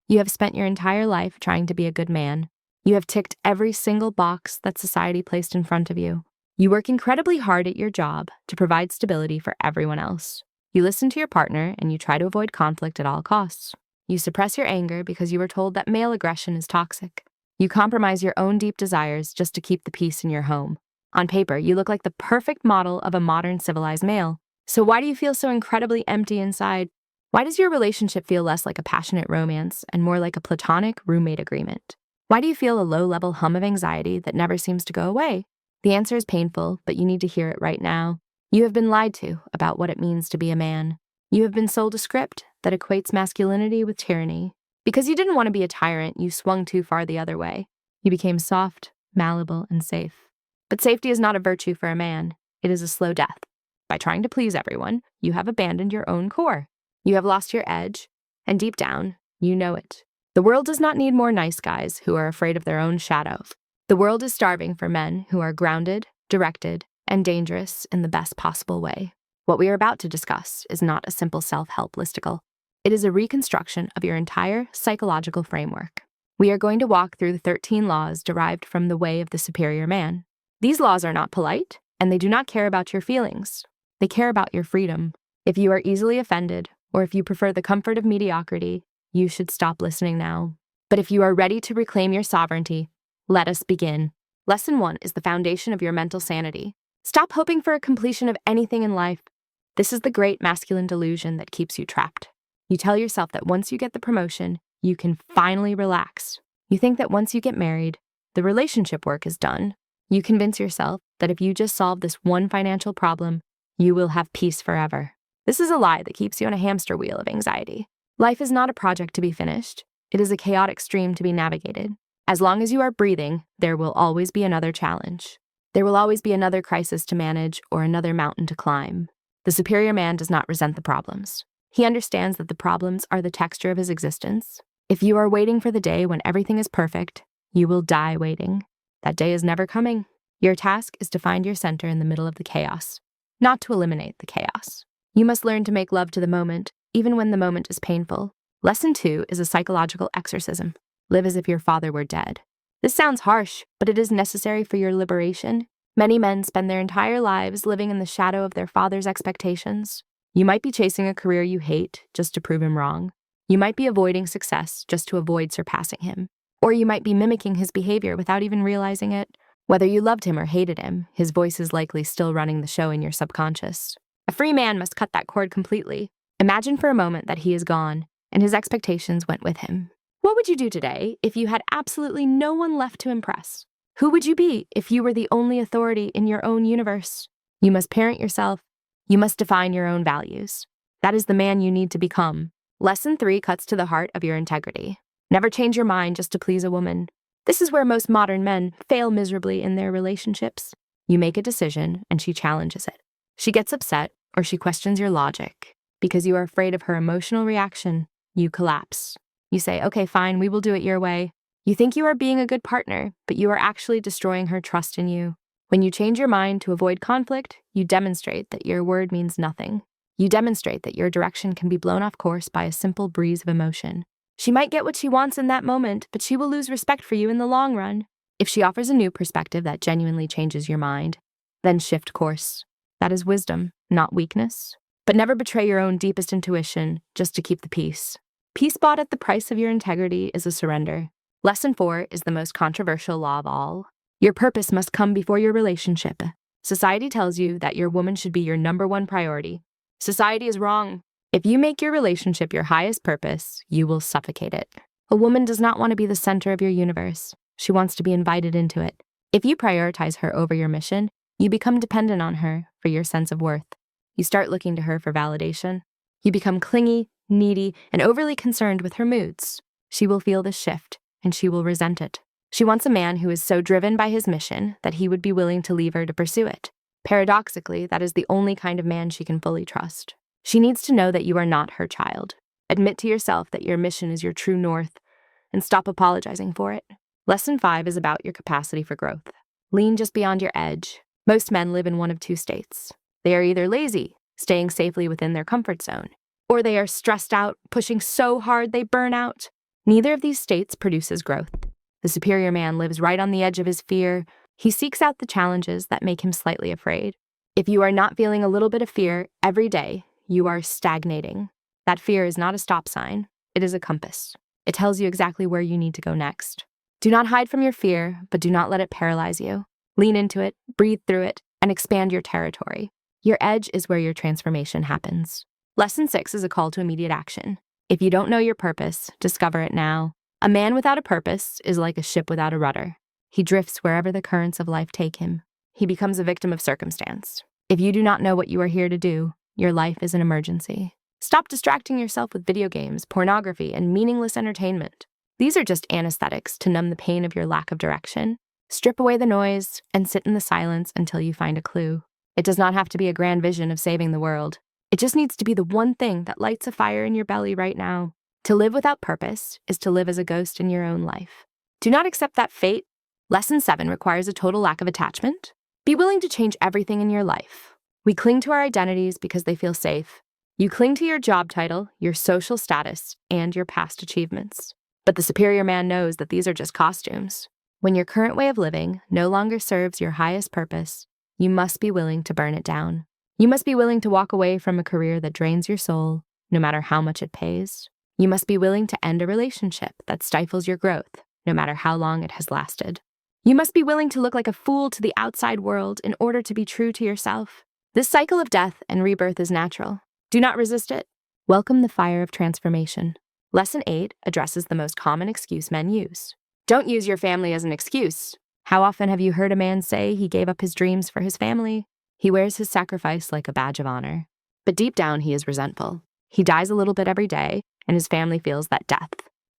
You have spent your entire life trying to be a good man. You have ticked every single box that society placed in front of you. You work incredibly hard at your job to provide stability for everyone else. You listen to your partner and you try to avoid conflict at all costs. You suppress your anger because you were told that male aggression is toxic. You compromise your own deep desires just to keep the peace in your home. On paper, you look like the perfect model of a modern civilized male. So why do you feel so incredibly empty inside? Why does your relationship feel less like a passionate romance and more like a platonic roommate agreement? Why do you feel a low-level hum of anxiety that never seems to go away? The answer is painful, but you need to hear it right now. You have been lied to about what it means to be a man. You have been sold a script that equates masculinity with tyranny. Because you didn't want to be a tyrant, you swung too far the other way. You became soft, malleable, and safe. But safety is not a virtue for a man. It is a slow death. By trying to please everyone, you have abandoned your own core. You have lost your edge, and deep down, you know it. The world does not need more nice guys who are afraid of their own shadow. The world is starving for men who are grounded, directed, and dangerous in the best possible way. What we are about to discuss is not a simple self-help listicle. It is a reconstruction of your entire psychological framework. We are going to walk through the 13 laws derived from the way of the superior man. These laws are not polite, and they do not care about your feelings. They care about your freedom. If you are easily offended, or if you prefer the comfort of mediocrity, you should stop listening now. But if you are ready to reclaim your sovereignty, let us begin. Lesson 1 is the foundation of your mental sanity. Stop hoping for a completion of anything in life. This is the great masculine delusion that keeps you trapped. You tell yourself that once you get the promotion, you can finally relax. You think that once you get married, the relationship work is done. You convince yourself that if you just solve this one financial problem, you will have peace forever. This is a lie that keeps you on a hamster wheel of anxiety. Life is not a project to be finished. It is a chaotic stream to be navigated. As long as you are breathing, there will always be another challenge. There will always be another crisis to manage or another mountain to climb. The superior man does not resent the problems. He understands that the problems are the texture of his existence. If you are waiting for the day when everything is perfect, you will die waiting. That day is never coming. Your task is to find your center in the middle of the chaos, not to eliminate the chaos. You must learn to make love to the moment, even when the moment is painful. Lesson 2 is a psychological exorcism. Live as if your father were dead. This sounds harsh, but it is necessary for your liberation. Many men spend their entire lives living in the shadow of their father's expectations. You might be chasing a career you hate just to prove him wrong. You might be avoiding success just to avoid surpassing him. Or you might be mimicking his behavior without even realizing it. Whether you loved him or hated him, his voice is likely still running the show in your subconscious. A free man must cut that cord completely. Imagine for a moment that he is gone, and his expectations went with him. What would you do today if you had absolutely no one left to impress? Who would you be if you were the only authority in your own universe? You must parent yourself. You must define your own values. That is the man you need to become. Lesson 3 cuts to the heart of your integrity. Never change your mind just to please a woman. This is where most modern men fail miserably in their relationships. You make a decision, and she challenges it. She gets upset, or she questions your logic. Because you are afraid of her emotional reaction, you collapse. You say, okay, fine, we will do it your way. You think you are being a good partner, but you are actually destroying her trust in you. When you change your mind to avoid conflict, you demonstrate that your word means nothing. You demonstrate that your direction can be blown off course by a simple breeze of emotion. She might get what she wants in that moment, but she will lose respect for you in the long run. If she offers a new perspective that genuinely changes your mind, then shift course. That is wisdom, not weakness. But never betray your own deepest intuition just to keep the peace. Peace bought at the price of your integrity is a surrender. Lesson 4 is the most controversial law of all. Your purpose must come before your relationship. Society tells you that your woman should be your number one priority. Society is wrong. If you make your relationship your highest purpose, you will suffocate it. A woman does not want to be the center of your universe. She wants to be invited into it. If you prioritize her over your mission, you become dependent on her for your sense of worth. You start looking to her for validation. You become clingy, needy, and overly concerned with her moods. She will feel this shift, and she will resent it. She wants a man who is so driven by his mission that he would be willing to leave her to pursue it. Paradoxically, that is the only kind of man she can fully trust. She needs to know that you are not her child. Admit to yourself that your mission is your true north, and stop apologizing for it. Lesson 5 is about your capacity for growth. Lean just beyond your edge. Most men live in one of two states. They are either lazy, staying safely within their comfort zone, or they are stressed out, pushing so hard they burn out. Neither of these states produces growth. The superior man lives right on the edge of his fear. He seeks out the challenges that make him slightly afraid. If you are not feeling a little bit of fear every day, you are stagnating. That fear is not a stop sign. It is a compass. It tells you exactly where you need to go next. Do not hide from your fear, but do not let it paralyze you. Lean into it, breathe through it, and expand your territory. Your edge is where your transformation happens. Lesson 6 is a call to immediate action. If you don't know your purpose, discover it now. A man without a purpose is like a ship without a rudder. He drifts wherever the currents of life take him. He becomes a victim of circumstance. If you do not know what you are here to do, your life is an emergency. Stop distracting yourself with video games, pornography, and meaningless entertainment. These are just anesthetics to numb the pain of your lack of direction. Strip away the noise and sit in the silence until you find a clue. It does not have to be a grand vision of saving the world. It just needs to be the one thing that lights a fire in your belly right now. To live without purpose is to live as a ghost in your own life. Do not accept that fate. Lesson 7 requires a total lack of attachment. Be willing to change everything in your life. We cling to our identities because they feel safe. You cling to your job title, your social status, and your past achievements. But the superior man knows that these are just costumes. When your current way of living no longer serves your highest purpose, you must be willing to burn it down. You must be willing to walk away from a career that drains your soul, no matter how much it pays. You must be willing to end a relationship that stifles your growth, no matter how long it has lasted. You must be willing to look like a fool to the outside world in order to be true to yourself. This cycle of death and rebirth is natural. Do not resist it. Welcome the fire of transformation. Lesson 8 addresses the most common excuse men use. Don't use your family as an excuse. How often have you heard a man say he gave up his dreams for his family? He wears his sacrifice like a badge of honor. But deep down, he is resentful. He dies a little bit every day, and his family feels that death.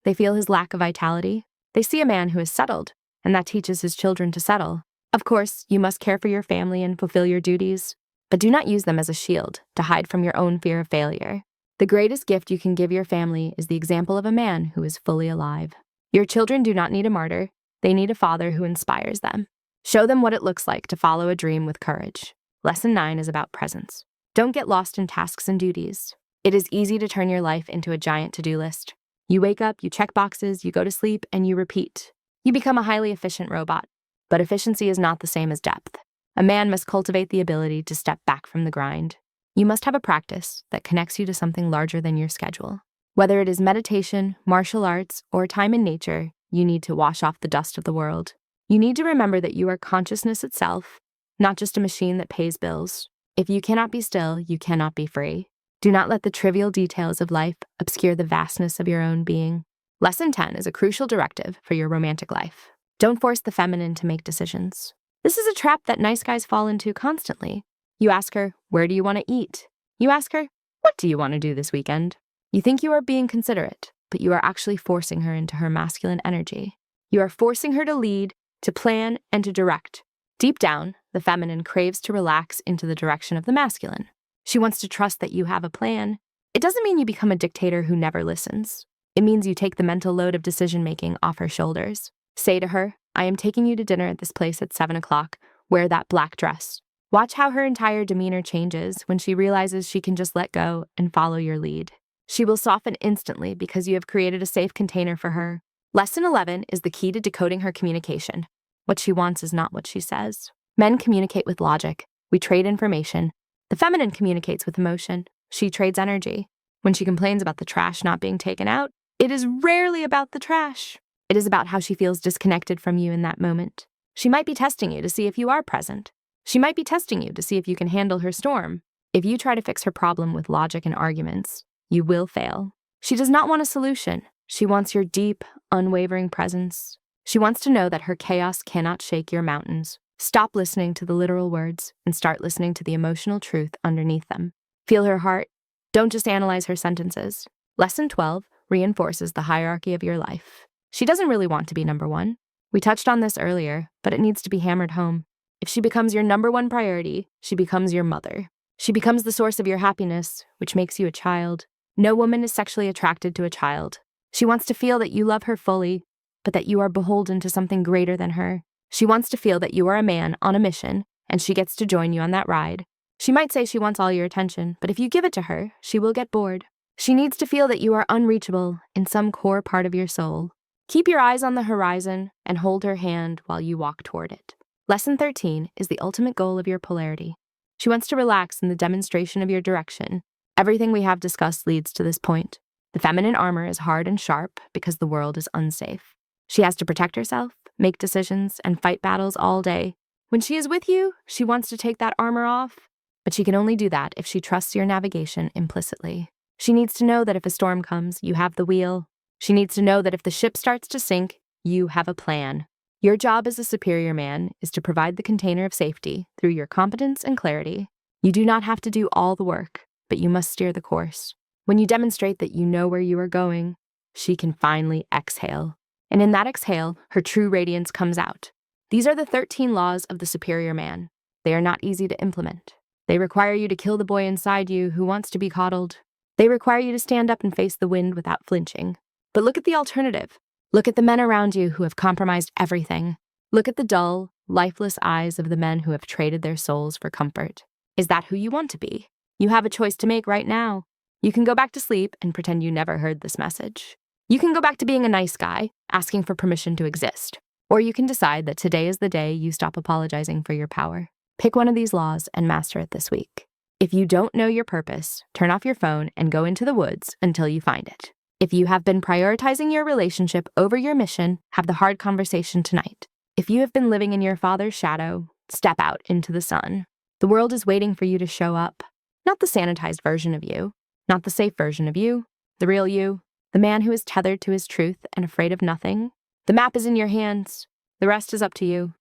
They feel his lack of vitality. They see a man who is settled, and that teaches his children to settle. Of course, you must care for your family and fulfill your duties, but do not use them as a shield to hide from your own fear of failure. The greatest gift you can give your family is the example of a man who is fully alive. Your children do not need a martyr. They need a father who inspires them. Show them what it looks like to follow a dream with courage. Lesson 9 is about presence. Don't get lost in tasks and duties. It is easy to turn your life into a giant to-do list. You wake up, you check boxes, you go to sleep, and you repeat. You become a highly efficient robot. But efficiency is not the same as depth. A man must cultivate the ability to step back from the grind. You must have a practice that connects you to something larger than your schedule. Whether it is meditation, martial arts, or time in nature, you need to wash off the dust of the world. You need to remember that you are consciousness itself, not just a machine that pays bills. If you cannot be still, you cannot be free. Do not let the trivial details of life obscure the vastness of your own being. Lesson 10 is a crucial directive for your romantic life. Don't force the feminine to make decisions. This is a trap that nice guys fall into constantly. You ask her, where do you want to eat? You ask her, what do you want to do this weekend? You think you are being considerate, but you are actually forcing her into her masculine energy. You are forcing her to lead, to plan, and to direct. Deep down, the feminine craves to relax into the direction of the masculine. She wants to trust that you have a plan. It doesn't mean you become a dictator who never listens. It means you take the mental load of decision-making off her shoulders. Say to her, I am taking you to dinner at this place at 7 o'clock. Wear that black dress. Watch how her entire demeanor changes when she realizes she can just let go and follow your lead. She will soften instantly because you have created a safe container for her. Lesson 11 is the key to decoding her communication. What she wants is not what she says. Men communicate with logic. We trade information. The feminine communicates with emotion. She trades energy. When she complains about the trash not being taken out, it is rarely about the trash. It is about how she feels disconnected from you in that moment. She might be testing you to see if you are present. She might be testing you to see if you can handle her storm. If you try to fix her problem with logic and arguments, you will fail. She does not want a solution. She wants your deep, unwavering presence. She wants to know that her chaos cannot shake your mountains. Stop listening to the literal words and start listening to the emotional truth underneath them. Feel her heart. Don't just analyze her sentences. Lesson 12 reinforces the hierarchy of your life. She doesn't really want to be number one. We touched on this earlier, but it needs to be hammered home. If she becomes your number one priority, she becomes your mother. She becomes the source of your happiness, which makes you a child. No woman is sexually attracted to a child. She wants to feel that you love her fully, but that you are beholden to something greater than her. She wants to feel that you are a man on a mission, and she gets to join you on that ride. She might say she wants all your attention, but if you give it to her, she will get bored. She needs to feel that you are unreachable in some core part of your soul. Keep your eyes on the horizon and hold her hand while you walk toward it. Lesson 13 is the ultimate goal of your polarity. She wants to relax in the demonstration of your direction. Everything we have discussed leads to this point. The feminine armor is hard and sharp because the world is unsafe. She has to protect herself, make decisions, and fight battles all day. When she is with you, she wants to take that armor off, but she can only do that if she trusts your navigation implicitly. She needs to know that if a storm comes, you have the wheel. She needs to know that if the ship starts to sink, you have a plan. Your job as a superior man is to provide the container of safety through your competence and clarity. You do not have to do all the work, but you must steer the course. When you demonstrate that you know where you are going, she can finally exhale. And in that exhale, her true radiance comes out. These are the 13 laws of the superior man. They are not easy to implement. They require you to kill the boy inside you who wants to be coddled. They require you to stand up and face the wind without flinching. But look at the alternative. Look at the men around you who have compromised everything. Look at the dull, lifeless eyes of the men who have traded their souls for comfort. Is that who you want to be? You have a choice to make right now. You can go back to sleep and pretend you never heard this message. You can go back to being a nice guy, asking for permission to exist. Or you can decide that today is the day you stop apologizing for your power. Pick one of these laws and master it this week. If you don't know your purpose, turn off your phone and go into the woods until you find it. If you have been prioritizing your relationship over your mission, have the hard conversation tonight. If you have been living in your father's shadow, step out into the sun. The world is waiting for you to show up. Not the sanitized version of you, not the safe version of you, the real you, the man who is tethered to his truth and afraid of nothing. The map is in your hands. The rest is up to you.